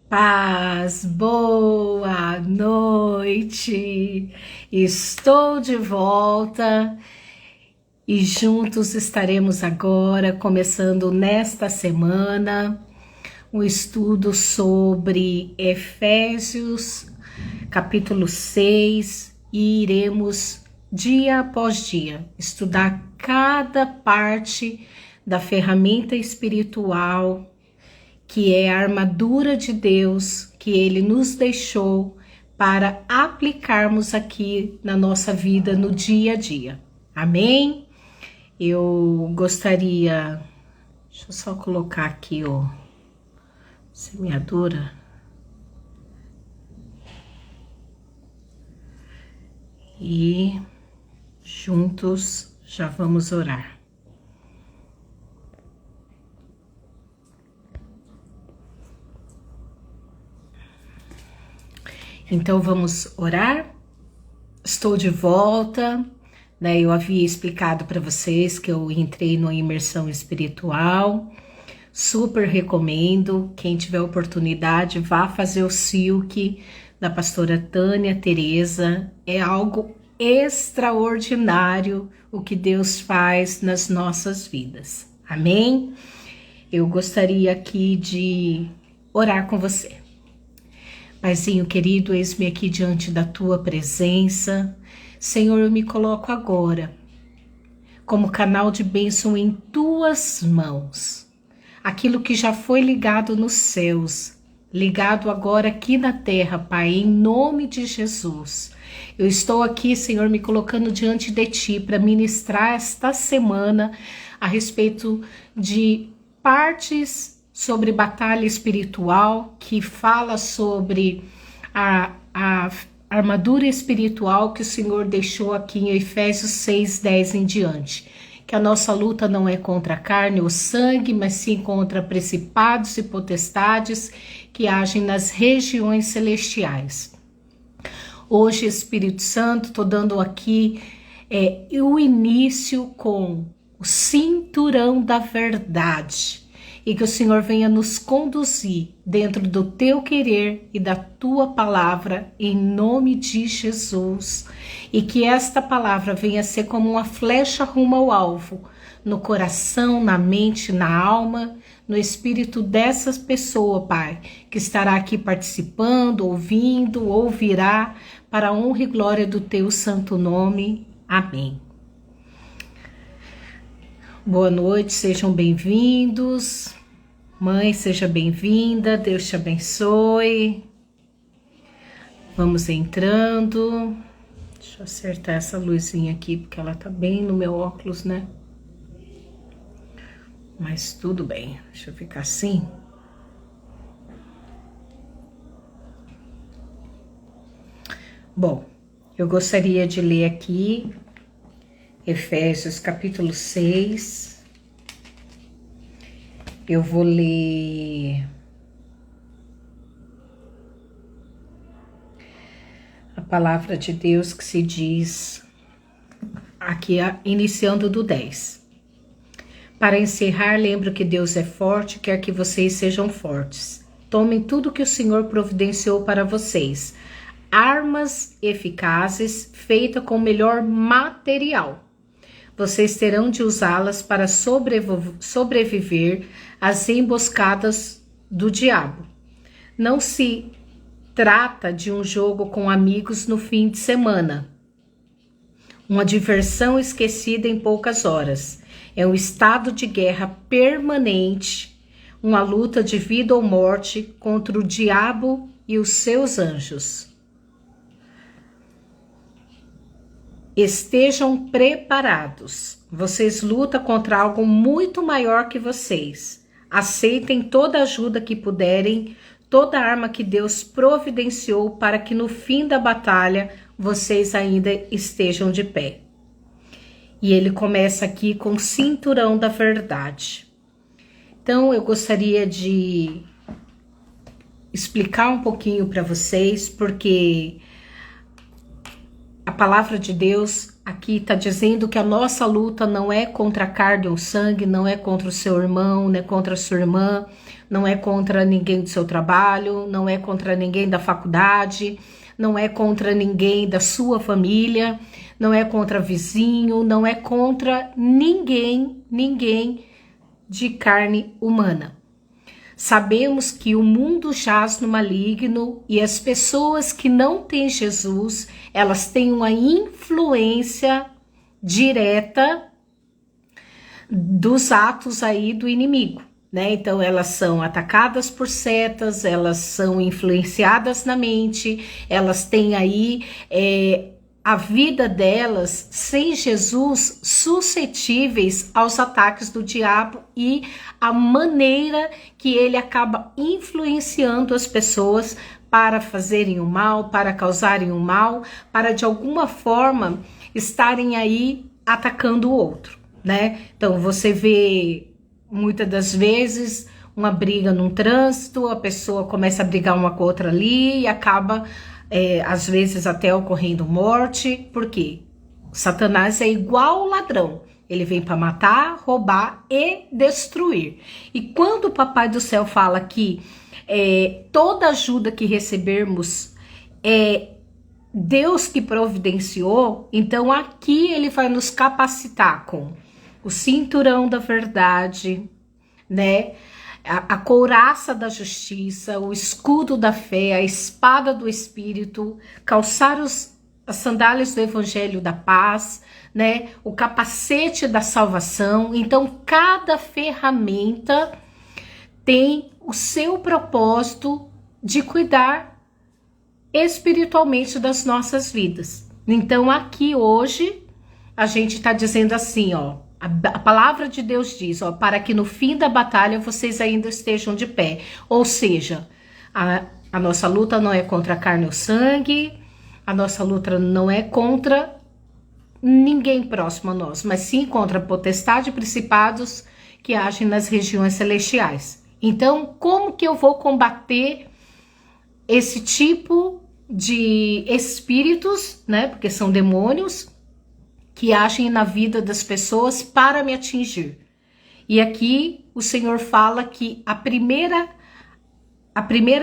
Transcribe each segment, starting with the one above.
Paz, boa noite. Estou de volta e juntos estaremos agora, começando nesta semana, um estudo sobre Efésios, capítulo 6, e iremos, dia após dia, estudar cada parte da ferramenta espiritual que é a armadura de Deus que Ele nos deixou para aplicarmos aqui na nossa vida no dia a dia. Amém? Eu gostaria, deixa eu só colocar aqui a semeadura. E juntos já vamos orar. Então vamos orar. Estou de volta, né? Eu havia explicado para vocês que eu entrei numa imersão espiritual. Super recomendo. Quem tiver oportunidade, vá fazer o Silk da pastora Tânia Teresa. É algo extraordinário o que Deus faz nas nossas vidas. Amém? Eu gostaria aqui de orar com você. Paizinho querido, eis-me aqui diante da tua presença. Senhor, eu me coloco agora como canal de bênção em tuas mãos. Aquilo que já foi ligado nos céus, ligado agora aqui na terra, Pai, em nome de Jesus. Eu estou aqui, Senhor, me colocando diante de Ti para ministrar esta semana a respeito de partes sobre batalha espiritual, que fala sobre a armadura espiritual que o Senhor deixou aqui em Efésios 6:10 em diante. Que a nossa luta não é contra a carne ou sangue, mas sim contra principados e potestades que agem nas regiões celestiais. Hoje, Espírito Santo, estou dando aqui o início com o cinturão da verdade. E que o Senhor venha nos conduzir dentro do teu querer e da tua palavra, em nome de Jesus. E que esta palavra venha ser como uma flecha rumo ao alvo, no coração, na mente, na alma, no espírito dessas pessoas, Pai, que estará aqui participando, ouvindo, ouvirá, para a honra e glória do teu santo nome. Amém. Boa noite, sejam bem-vindos. Mãe, seja bem-vinda, Deus te abençoe. Vamos entrando. Deixa eu acertar essa luzinha aqui, porque ela tá bem no meu óculos, né? Mas tudo bem, deixa eu ficar assim. Bom, eu gostaria de ler aqui Efésios capítulo 6. Eu vou ler a palavra de Deus que se diz aqui, iniciando do 10. Para encerrar, lembro que Deus é forte, quer que vocês sejam fortes. Tomem tudo que o Senhor providenciou para vocês. Armas eficazes, feitas com o melhor material. Vocês terão de usá-las para sobreviver às emboscadas do diabo. Não se trata de um jogo com amigos no fim de semana. Uma diversão esquecida em poucas horas. É um estado de guerra permanente, uma luta de vida ou morte contra o diabo e os seus anjos. Estejam preparados. Vocês lutam contra algo muito maior que vocês. Aceitem toda ajuda que puderem, toda arma que Deus providenciou para que no fim da batalha vocês ainda estejam de pé. E ele começa aqui com o cinturão da verdade. Então eu gostaria de explicar um pouquinho para vocês, porque a palavra de Deus aqui está dizendo que a nossa luta não é contra a carne ou sangue, não é contra o seu irmão, não é contra a sua irmã, não é contra ninguém do seu trabalho, não é contra ninguém da faculdade, não é contra ninguém da sua família, não é contra vizinho, não é contra ninguém de carne humana. Sabemos que o mundo jaz no maligno e as pessoas que não têm Jesus, elas têm uma influência direta dos atos aí do inimigo, né? Então elas são atacadas por setas, elas são influenciadas na mente, elas têm aí a vida delas, sem Jesus, suscetíveis aos ataques do diabo e a maneira que ele acaba influenciando as pessoas para fazerem o mal, para causarem o mal, para de alguma forma estarem aí atacando o outro, né? Então você vê muitas das vezes uma briga num trânsito, a pessoa começa a brigar uma com a outra ali e acaba às vezes até ocorrendo morte. Por quê? Satanás é igual ao ladrão. Ele vem para matar, roubar e destruir. E quando o Papai do Céu fala que toda ajuda que recebermos é Deus que providenciou, então aqui ele vai nos capacitar com o cinturão da verdade, né? A couraça da justiça, o escudo da fé, a espada do Espírito, calçar as sandálias do Evangelho da paz, né? O capacete da salvação. Então, cada ferramenta tem o seu propósito de cuidar espiritualmente das nossas vidas. Então, aqui hoje, a gente está dizendo assim, ó. A palavra de Deus diz, ó, para que no fim da batalha vocês ainda estejam de pé. Ou seja, a nossa luta não é contra a carne ou sangue, a nossa luta não é contra ninguém próximo a nós, mas sim contra a potestade e principados que agem nas regiões celestiais. Então, como que eu vou combater esse tipo de espíritos, né? Porque são demônios que agem na vida das pessoas para me atingir. E aqui o Senhor fala que a primeira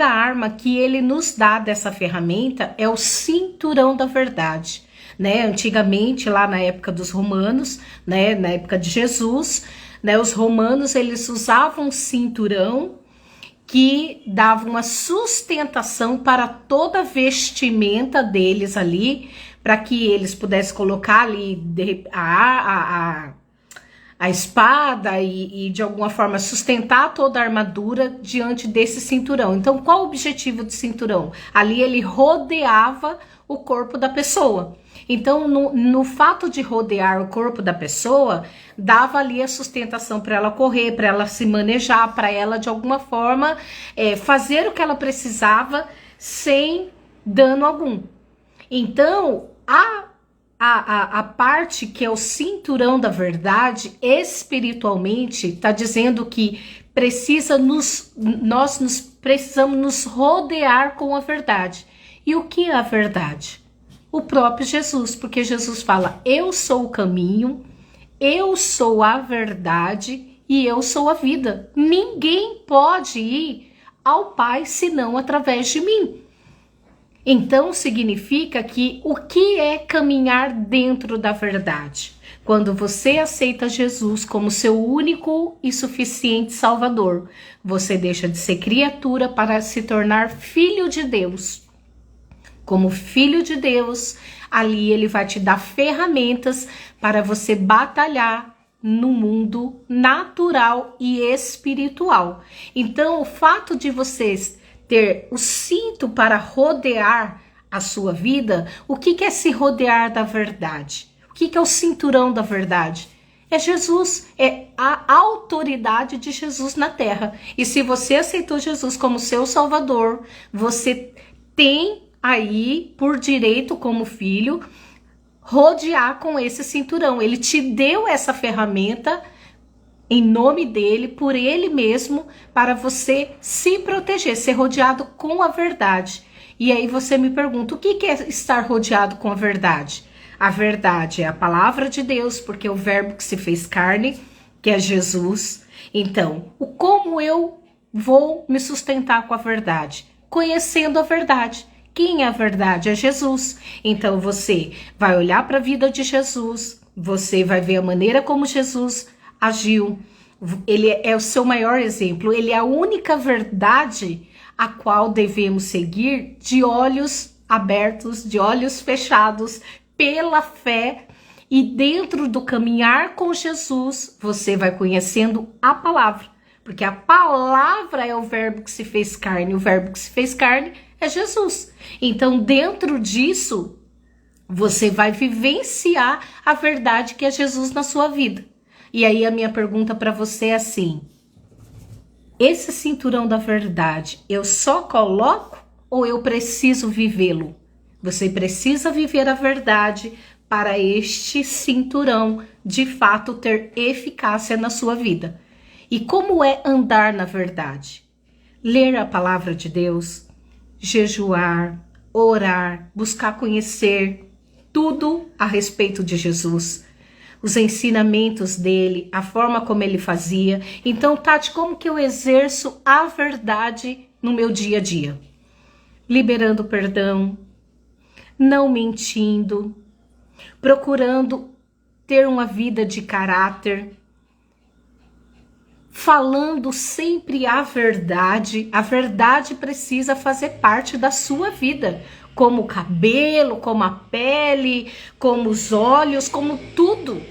arma que ele nos dá dessa ferramenta é o cinturão da verdade, né? Antigamente, lá na época dos romanos, né, na época de Jesus, né, os romanos eles usavam um cinturão que dava uma sustentação para toda a vestimenta deles ali, para que eles pudessem colocar ali a espada e de alguma forma sustentar toda a armadura diante desse cinturão. Então, qual o objetivo do cinturão? Ali ele rodeava o corpo da pessoa. Então, no fato de rodear o corpo da pessoa, dava ali a sustentação para ela correr, para ela se manejar, para ela de alguma forma fazer o que ela precisava sem dano algum. Então, a parte que é o cinturão da verdade, espiritualmente, está dizendo que nós precisamos nos rodear com a verdade. E o que é a verdade? O próprio Jesus, porque Jesus fala, eu sou o caminho, eu sou a verdade e eu sou a vida. Ninguém pode ir ao Pai senão através de mim. Então significa que o que é caminhar dentro da verdade? Quando você aceita Jesus como seu único e suficiente Salvador, você deixa de ser criatura para se tornar filho de Deus. Como filho de Deus, ali ele vai te dar ferramentas para você batalhar no mundo natural e espiritual. Então, o fato de vocês ter o cinto para rodear a sua vida, o que é se rodear da verdade? O que é o cinturão da verdade? É Jesus, é a autoridade de Jesus na terra. E se você aceitou Jesus como seu Salvador, você tem aí, por direito como filho, rodear com esse cinturão. Ele te deu essa ferramenta em nome dele, por ele mesmo, para você se proteger, ser rodeado com a verdade. E aí você me pergunta, o que é estar rodeado com a verdade? A verdade é a palavra de Deus, porque é o verbo que se fez carne, que é Jesus. Então, como eu vou me sustentar com a verdade? Conhecendo a verdade. Quem é a verdade? É Jesus. Então você vai olhar para a vida de Jesus, você vai ver a maneira como Jesus agiu. Ele é o seu maior exemplo, ele é a única verdade a qual devemos seguir de olhos abertos, de olhos fechados, pela fé. E dentro do caminhar com Jesus, você vai conhecendo a palavra. Porque a palavra é o verbo que se fez carne, o verbo que se fez carne é Jesus. Então, dentro disso, você vai vivenciar a verdade que é Jesus na sua vida. E aí a minha pergunta para você é assim: esse cinturão da verdade, eu só coloco ou eu preciso vivê-lo? Você precisa viver a verdade para este cinturão de fato ter eficácia na sua vida. E como é andar na verdade? Ler a palavra de Deus, jejuar, orar, buscar conhecer tudo a respeito de Jesus, os ensinamentos dele, a forma como ele fazia. Então, Tati, como que eu exerço a verdade no meu dia a dia? Liberando perdão, não mentindo, procurando ter uma vida de caráter, falando sempre a verdade. A verdade precisa fazer parte da sua vida, como o cabelo, como a pele, como os olhos, como tudo.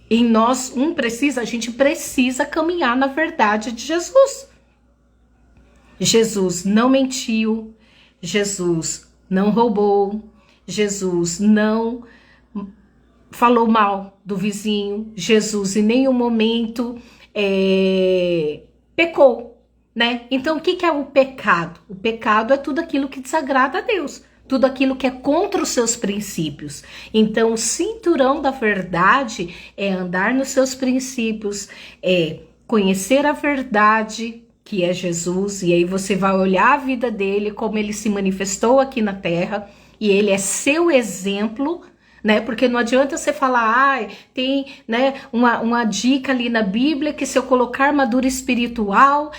Em nós, a gente precisa caminhar na verdade de Jesus. Jesus não mentiu, Jesus não roubou, Jesus não falou mal do vizinho, Jesus em nenhum momento pecou, né? Então, o que é o pecado? O pecado é tudo aquilo que desagrada a Deus, tudo aquilo que é contra os seus princípios. Então, o cinturão da verdade é andar nos seus princípios, é conhecer a verdade, que é Jesus, e aí você vai olhar a vida dele, como ele se manifestou aqui na terra, e ele é seu exemplo, né? Porque não adianta você falar, tem, né, uma dica ali na Bíblia que se eu colocar armadura espiritual,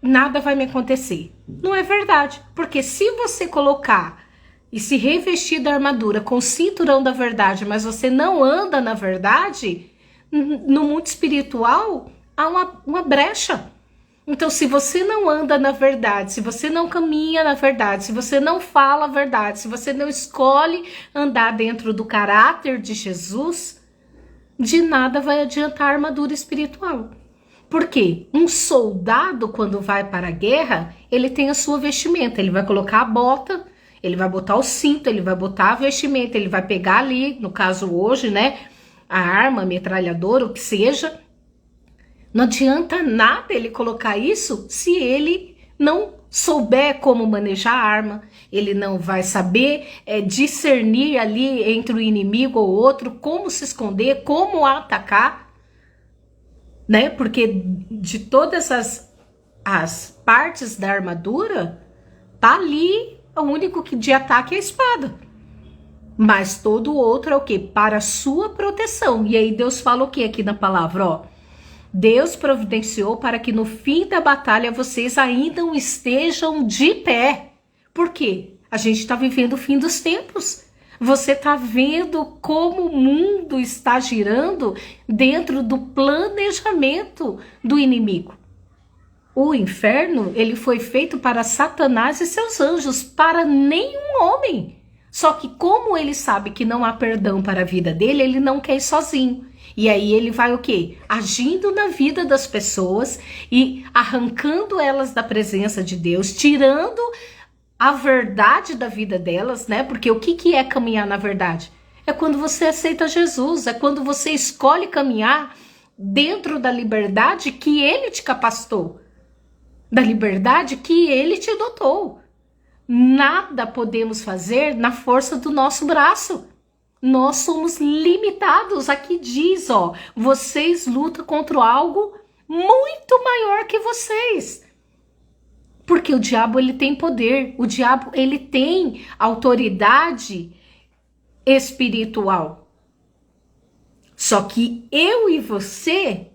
nada vai me acontecer. Não é verdade, porque se você colocar e se revestir da armadura com o cinturão da verdade, mas você não anda na verdade, no mundo espiritual há uma brecha. Então, se você não anda na verdade, se você não caminha na verdade, se você não fala a verdade, se você não escolhe andar dentro do caráter de Jesus, de nada vai adiantar a armadura espiritual. Por quê? Um soldado, quando vai para a guerra, ele tem a sua vestimenta, ele vai colocar a bota, ele vai botar o cinto, ele vai botar a vestimenta, ele vai pegar ali, no caso hoje, né, a arma, a metralhadora, o que seja. Não adianta nada ele colocar isso se ele não souber como manejar a arma, ele não vai saber discernir ali entre o inimigo ou outro, como se esconder, como atacar, né? Porque de todas as partes da armadura, tá ali, o único que de ataque é a espada. Mas todo o outro é o quê? Para a sua proteção. E aí Deus fala o que aqui na palavra, ó? Deus providenciou para que no fim da batalha vocês ainda estejam de pé. Por quê? A gente está vivendo o fim dos tempos. Você está vendo como o mundo está girando dentro do planejamento do inimigo. O inferno, ele foi feito para Satanás e seus anjos, para nenhum homem. Só que como ele sabe que não há perdão para a vida dele, ele não quer ir sozinho. E aí ele vai o quê? Agindo na vida das pessoas e arrancando elas da presença de Deus, tirando a verdade da vida delas, né? Porque o que é caminhar na verdade? É quando você aceita Jesus, é quando você escolhe caminhar dentro da liberdade que ele te capacitou, da liberdade que ele te dotou. Nada podemos fazer na força do nosso braço. Nós somos limitados. Aqui diz, ó, vocês lutam contra algo muito maior que vocês. Porque o diabo, ele tem poder. O diabo, ele tem autoridade espiritual. Só que eu e você,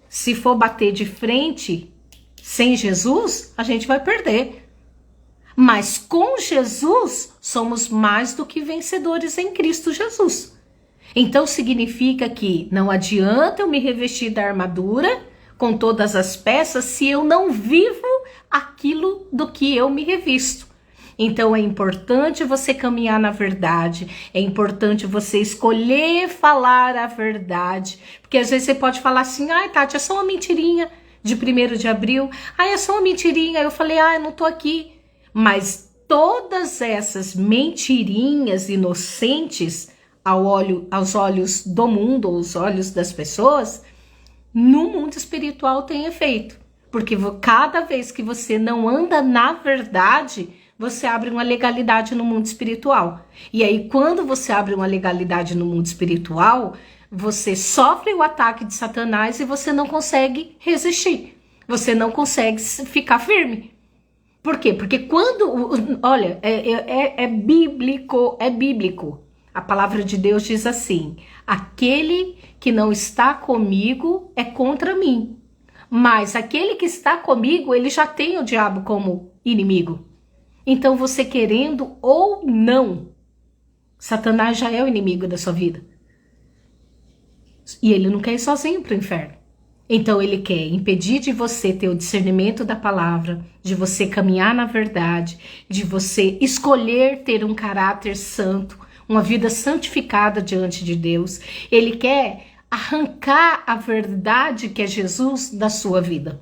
se for bater de frente sem Jesus, a gente vai perder. Mas com Jesus, somos mais do que vencedores em Cristo Jesus. Então significa que não adianta eu me revestir da armadura com todas as peças se eu não vivo aquilo do que eu me revisto. Então é importante você caminhar na verdade, é importante você escolher falar a verdade, porque às vezes você pode falar assim, ai Tati, é só uma mentirinha de 1º de abril, ai é só uma mentirinha, eu falei, eu não tô aqui. Mas todas essas mentirinhas inocentes aos olhos do mundo, aos olhos das pessoas, no mundo espiritual tem efeito. Porque cada vez que você não anda na verdade, você abre uma legalidade no mundo espiritual. E aí, quando você abre uma legalidade no mundo espiritual, você sofre o ataque de Satanás e você não consegue resistir. Você não consegue ficar firme. Por quê? Porque quando... Olha, é bíblico, é bíblico. A palavra de Deus diz assim, aquele que não está comigo é contra mim. Mas aquele que está comigo, ele já tem o diabo como inimigo. Então você querendo ou não, Satanás já é o inimigo da sua vida. E ele não quer ir sozinho para o inferno. Então ele quer impedir de você ter o discernimento da palavra, de você caminhar na verdade, de você escolher ter um caráter santo, uma vida santificada diante de Deus. Ele quer arrancar a verdade que é Jesus da sua vida.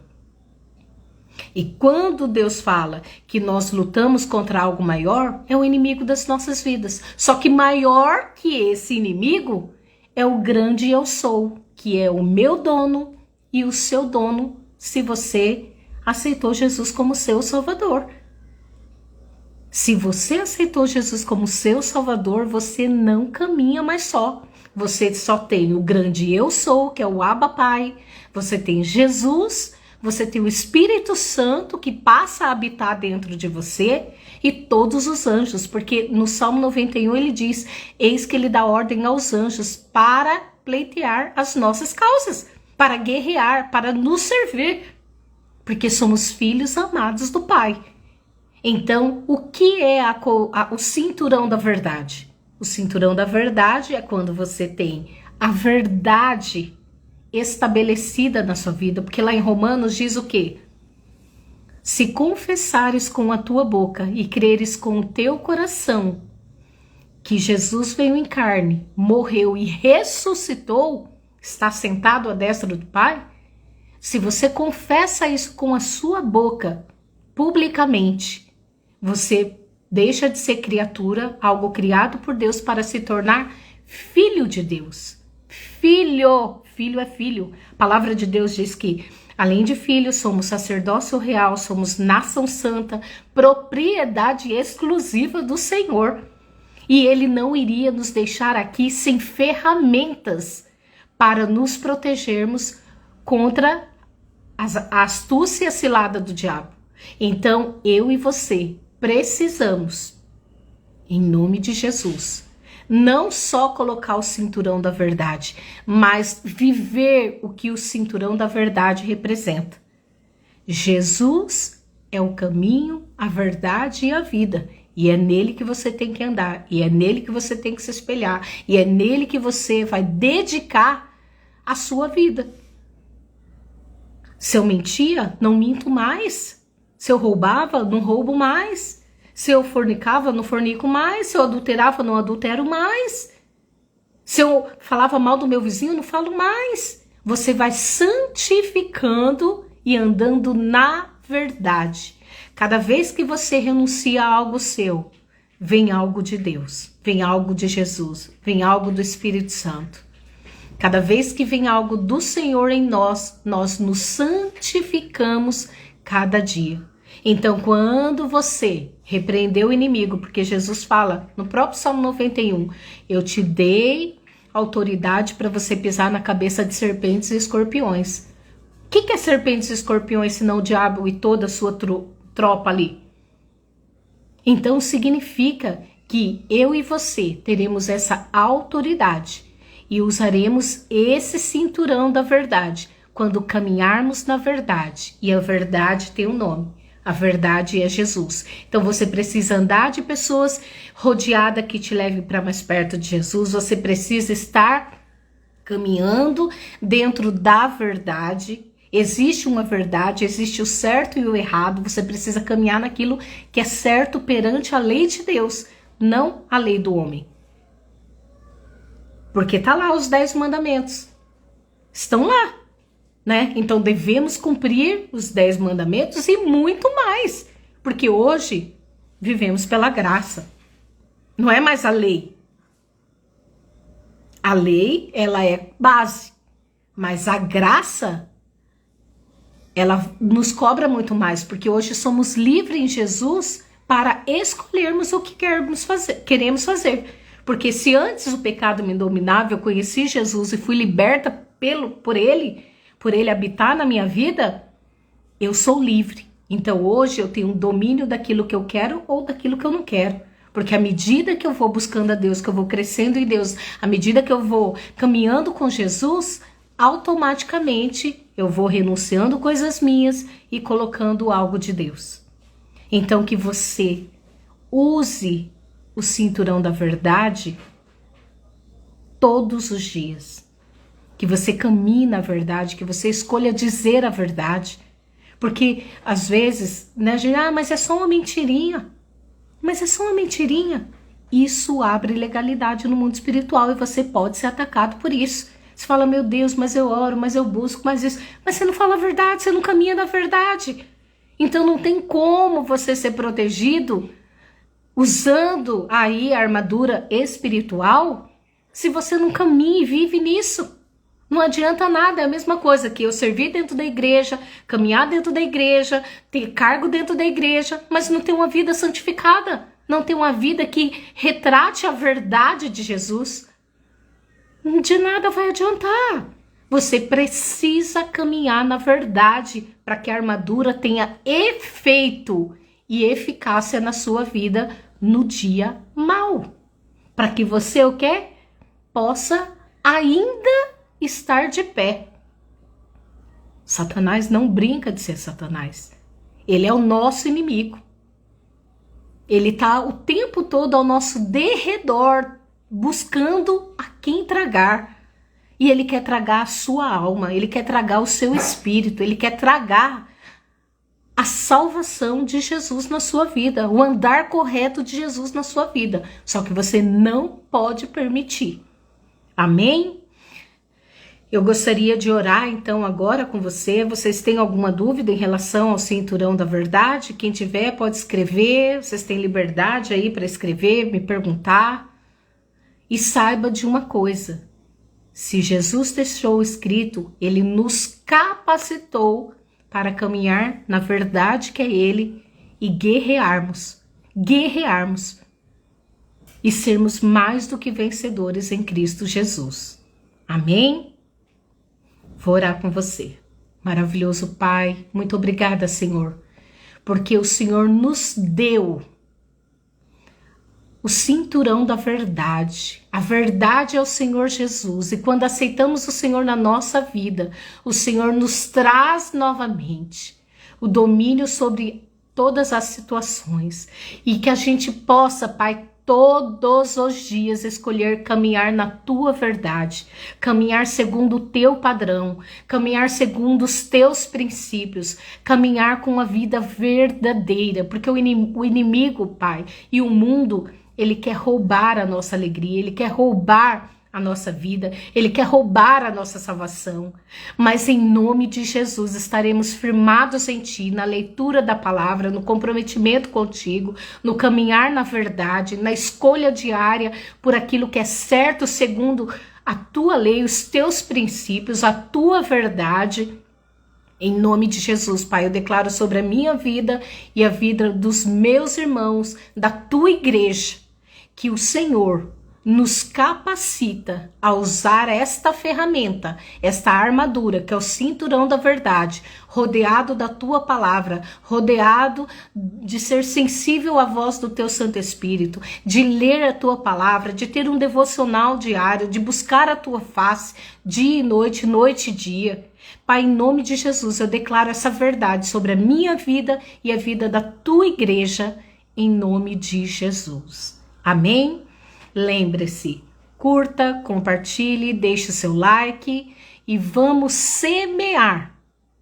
E quando Deus fala que nós lutamos contra algo maior, é o inimigo das nossas vidas. Só que maior que esse inimigo é o grande eu sou, que é o meu dono e o seu dono, se você aceitou Jesus como seu Salvador. Se você aceitou Jesus como seu Salvador, você não caminha mais só. Você só tem o grande eu sou, que é o Abba Pai. Você tem Jesus, você tem o Espírito Santo que passa a habitar dentro de você e todos os anjos. Porque no Salmo 91 ele diz, eis que ele dá ordem aos anjos para pleitear as nossas causas, para guerrear, para nos servir. Porque somos filhos amados do Pai. Então, o que é o cinturão da verdade? O cinturão da verdade é quando você tem a verdade estabelecida na sua vida, porque lá em Romanos diz o quê? Se confessares com a tua boca e creres com o teu coração que Jesus veio em carne, morreu e ressuscitou, está sentado à destra do Pai, se você confessa isso com a sua boca, publicamente, você deixa de ser criatura, algo criado por Deus para se tornar filho de Deus. Filho é filho. A palavra de Deus diz que, além de filhos, somos sacerdócio real, somos nação santa, propriedade exclusiva do Senhor. E Ele não iria nos deixar aqui sem ferramentas para nos protegermos contra a astúcia cilada do diabo. Então, eu e você precisamos, em nome de Jesus, não só colocar o cinturão da verdade, mas viver o que o cinturão da verdade representa. Jesus é o caminho, a verdade e a vida. E é nele que você tem que andar, e é nele que você tem que se espelhar, e é nele que você vai dedicar a sua vida. Se eu mentia, não minto mais. Se eu roubava, não roubo mais. Se eu fornicava, não fornico mais. Se eu adulterava, não adultero mais. Se eu falava mal do meu vizinho, não falo mais. Você vai santificando e andando na verdade. Cada vez que você renuncia a algo seu, vem algo de Deus, vem algo de Jesus, vem algo do Espírito Santo. Cada vez que vem algo do Senhor em nós, nós nos santificamos cada dia. Então, quando você repreendeu o inimigo, porque Jesus fala no próprio Salmo 91, eu te dei autoridade para você pisar na cabeça de serpentes e escorpiões. O que é serpentes e escorpiões, senão o diabo e toda a sua tropa ali. Então significa que eu e você teremos essa autoridade e usaremos esse cinturão da verdade quando caminharmos na verdade. E a verdade tem um nome. A verdade é Jesus. Então você precisa andar de pessoas rodeadas que te levem para mais perto de Jesus. Você precisa estar caminhando dentro da verdade. Existe uma verdade, existe o certo e o errado. Você precisa caminhar naquilo que é certo perante a lei de Deus, não a lei do homem. Porque tá lá os 10 mandamentos. Estão lá, né? Então devemos cumprir os 10 mandamentos e muito mais. Porque hoje vivemos pela graça. Não é mais a lei. A lei, ela é base. Mas a graça, ela nos cobra muito mais. Porque hoje somos livres em Jesus para escolhermos o que queremos fazer. Porque se antes o pecado me dominava, eu conheci Jesus e fui liberta por ele habitar na minha vida, eu sou livre. Então hoje eu tenho um domínio daquilo que eu quero ou daquilo que eu não quero. Porque à medida que eu vou buscando a Deus, que eu vou crescendo em Deus, à medida que eu vou caminhando com Jesus, automaticamente eu vou renunciando coisas minhas e colocando algo de Deus. Então que você use o cinturão da verdade todos os dias. Que você caminhe na verdade, que você escolha dizer a verdade. Porque às vezes, né, a gente, mas é só uma mentirinha. Mas é só uma mentirinha. Isso abre legalidade no mundo espiritual e você pode ser atacado por isso. Você fala, meu Deus, mas eu oro, mas eu busco, mas isso. Mas você não fala a verdade, você não caminha na verdade. Então não tem como você ser protegido usando aí a armadura espiritual se você não caminha e vive nisso. Não adianta nada, é a mesma coisa que eu servir dentro da igreja, caminhar dentro da igreja, ter cargo dentro da igreja, mas não ter uma vida santificada, não ter uma vida que retrate a verdade de Jesus. De nada vai adiantar. Você precisa caminhar na verdade para que a armadura tenha efeito e eficácia na sua vida no dia mau. Para que você o quê? Possa ainda estar de pé. Satanás não brinca de ser Satanás. Ele é o nosso inimigo. Ele está o tempo todo ao nosso derredor, buscando a quem tragar. E ele quer tragar a sua alma, ele quer tragar o seu espírito, ele quer tragar a salvação de Jesus na sua vida, o andar correto de Jesus na sua vida. Só que você não pode permitir. Amém? Eu gostaria de orar então agora com você. Vocês têm alguma dúvida em relação ao cinturão da verdade? Quem tiver pode escrever. Vocês têm liberdade aí para escrever, me perguntar. E saiba de uma coisa. Se Jesus deixou escrito, ele nos capacitou para caminhar na verdade que é ele e guerrearmos e sermos mais do que vencedores em Cristo Jesus. Amém? Vou orar com você. Maravilhoso Pai, muito obrigada, Senhor, porque o Senhor nos deu o cinturão da verdade. A verdade é o Senhor Jesus. E quando aceitamos o Senhor na nossa vida, o Senhor nos traz novamente o domínio sobre todas as situações. E que a gente possa, Pai, todos os dias escolher caminhar na tua verdade, caminhar segundo o teu padrão, caminhar segundo os teus princípios, caminhar com uma vida verdadeira, porque o inimigo, Pai, e o mundo, ele quer roubar a nossa alegria, ele quer roubar a nossa vida, ele quer roubar a nossa salvação. Mas em nome de Jesus estaremos firmados em ti, na leitura da palavra, no comprometimento contigo, no caminhar na verdade, na escolha diária por aquilo que é certo segundo a tua lei, os teus princípios, a tua verdade. Em nome de Jesus, Pai, eu declaro sobre a minha vida e a vida dos meus irmãos, da tua igreja, que o Senhor nos capacita a usar esta ferramenta, esta armadura, que é o cinturão da verdade, rodeado da tua palavra, rodeado de ser sensível à voz do teu Santo Espírito, de ler a tua palavra, de ter um devocional diário, de buscar a tua face dia e noite, noite e dia. Pai, em nome de Jesus, eu declaro essa verdade sobre a minha vida e a vida da tua igreja, em nome de Jesus. Amém? Lembre-se, curta, compartilhe, deixe o seu like e vamos semear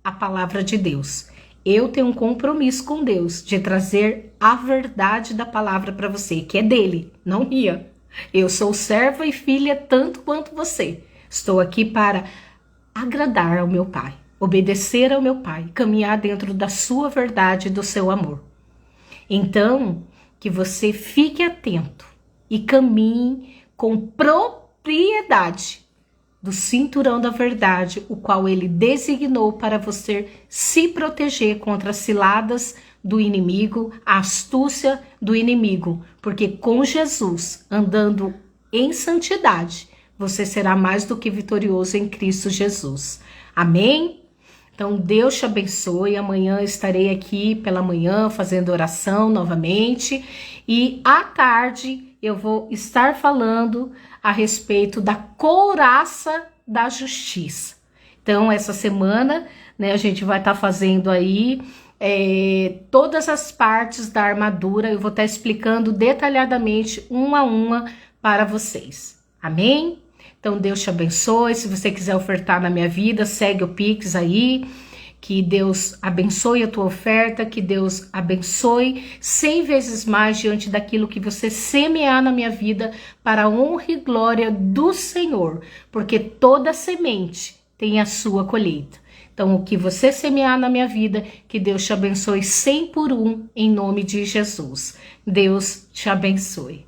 a palavra de Deus. Eu tenho um compromisso com Deus de trazer a verdade da palavra para você, que é dele, não minha. Eu sou serva e filha tanto quanto você. Estou aqui para agradar ao meu Pai, obedecer ao meu Pai, caminhar dentro da sua verdade e do seu amor. Então, que você fique atento e caminhe com propriedade do cinturão da verdade, o qual ele designou para você se proteger contra as ciladas do inimigo, a astúcia do inimigo, porque com Jesus, andando em santidade, você será mais do que vitorioso em Cristo Jesus. Amém? Então, Deus te abençoe. Amanhã estarei aqui pela manhã fazendo oração novamente. E à tarde eu vou estar falando a respeito da couraça da justiça. Então, essa semana, né, a gente vai estar fazendo aí todas as partes da armadura. Eu vou estar explicando detalhadamente uma a uma para vocês. Amém? Então, Deus te abençoe. Se você quiser ofertar na minha vida, segue o Pix aí. Que Deus abençoe a tua oferta, que Deus abençoe 100 vezes mais diante daquilo que você semear na minha vida para a honra e glória do Senhor, porque toda semente tem a sua colheita. Então, o que você semear na minha vida, que Deus te abençoe 100 por 1, em nome de Jesus. Deus te abençoe.